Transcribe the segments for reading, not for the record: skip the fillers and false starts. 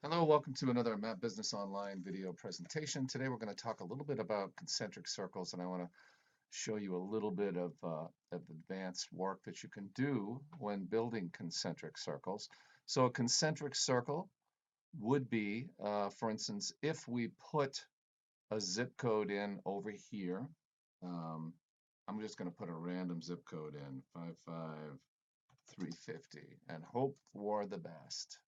Hello, welcome to another Map Business Online video presentation. Today we're going to talk a little bit about concentric circles, and I want to show you a little bit of advanced work that you can do when building concentric circles. So a concentric circle would be, for instance, if we put a zip code in over here, um, I'm just going to put a random zip code in, 55350, and hope for the best.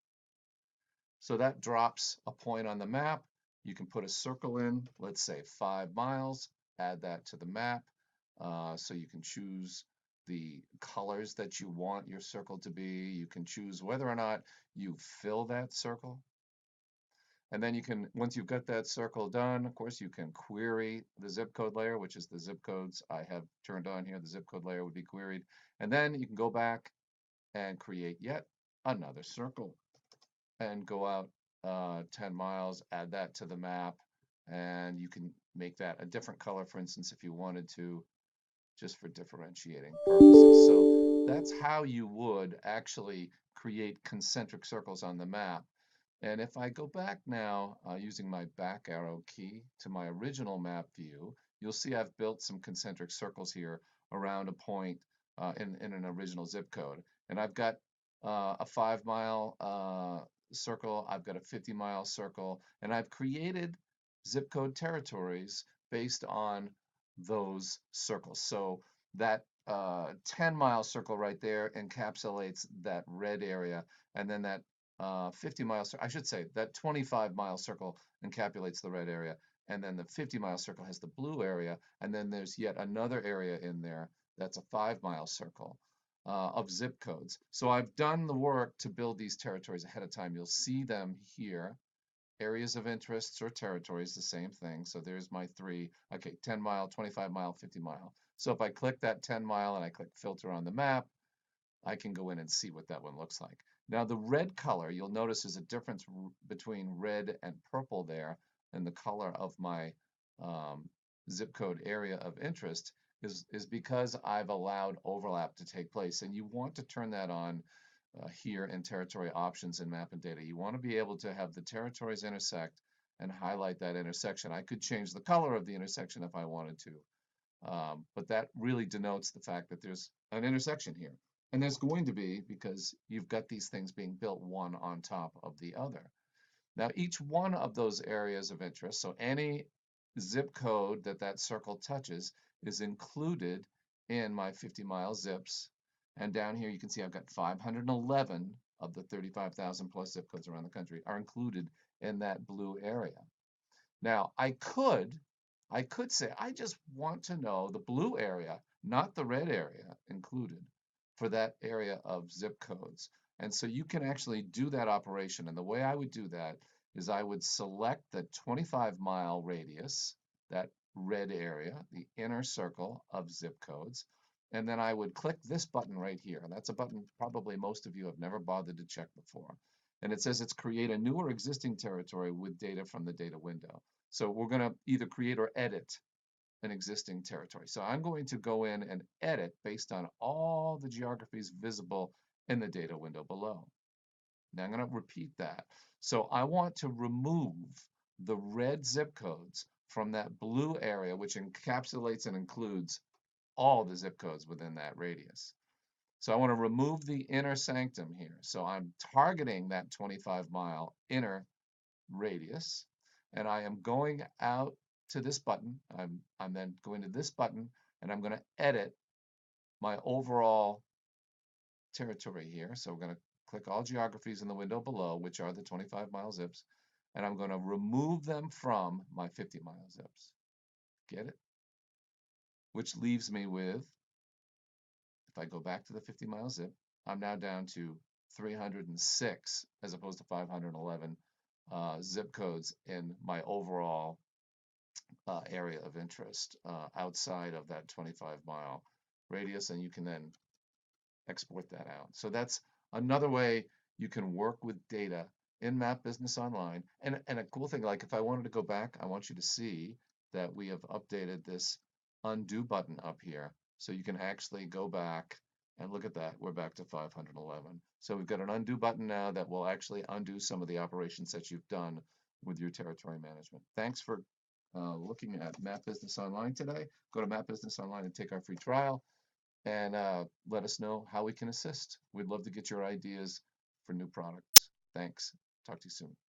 So that drops a point on the map. You can put a circle in, let's say 5 miles, add that to the map. So you can choose the colors that you want your circle to be. You can choose whether or not you fill that circle. And then you can, once you've got that circle done, of course, you can query the zip code layer, which is the zip codes I have turned on here. The zip code layer would be queried. And then you can go back and create yet another circle and go out 10 miles, add that to the map, and you can make that a different color, for instance, if you wanted to, just for differentiating purposes. So that's how you would actually create concentric circles on the map. And if I go back now using my back arrow key to my original map view, you'll see I've built some concentric circles here around a point in an original zip code. And I've got a 5 mile circle, I've got a 50-mile circle, and I've created zip code territories based on those circles. So that 10-mile circle right there encapsulates that red area, and then that 50-mile, I should say that 25-mile circle encapsulates the red area, and then the 50-mile circle has the blue area, and then there's yet another area in there that's a 5-mile circle of zip codes. So I've done the work to build these territories ahead of time. You'll see them here. Areas of interests or territories, the same thing. So there's my three. Okay, 10 mile, 25 mile, 50 mile. So if I click that 10 mile and I click filter on the map, I can go in and see what that one looks like. Now the red color, you'll notice there's a difference between red and purple there, and the color of my zip code area of interest is because I've allowed overlap to take place, and you want to turn that on here in territory options in map and data. You want to be able to have the territories intersect and highlight that intersection. I could change the color of the intersection if I wanted to, but that really denotes the fact that there's an intersection here. And there's going to be because you've got these things being built one on top of the other. Now, each one of those areas of interest, so any zip code that that circle touches is included in my 50-mile zips. And down here, you can see I've got 511 of the 35,000 plus zip codes around the country are included in that blue area. Now, I could say, I just want to know the blue area, not the red area included for that area of zip codes. And so you can actually do that operation. And the way I would do that is I would select the 25-mile radius, that red area, the inner circle of zip codes. And then I would click this button right here. And that's a button probably most of you have never bothered to check before. And it says it's create a new or existing territory with data from the data window. So we're going to either create or edit an existing territory. So I'm going to go in and edit based on all the geographies visible in the data window below. Now I'm going to repeat that. So I want to remove the red zip codes from that blue area, which encapsulates and includes all the zip codes within that radius. So I want to remove the inner sanctum here. So I'm targeting that 25-mile inner radius, and I am going out to this button. I'm then going to this button, and I'm going to edit my overall territory here. So we're going to click all geographies in the window below, which are the 25-mile zips, and I'm going to remove them from my 50-mile zips. Get it? Which leaves me with, if I go back to the 50-mile zip, I'm now down to 306 as opposed to 511 zip codes in my overall area of interest outside of that 25-mile radius, and you can then export that out. So that's another way you can work with data in Map Business Online. And a cool thing, like if I wanted to go back, I want you to see that we have updated this undo button up here. So you can actually go back And look at that, we're back to 511. So we've got an undo button now that will actually undo some of the operations that you've done with your territory management. Thanks for looking at Map Business Online today. Go to Map Business Online and take our free trial and let us know how we can assist. We'd love to get your ideas for new products. Thanks. Talk to you soon.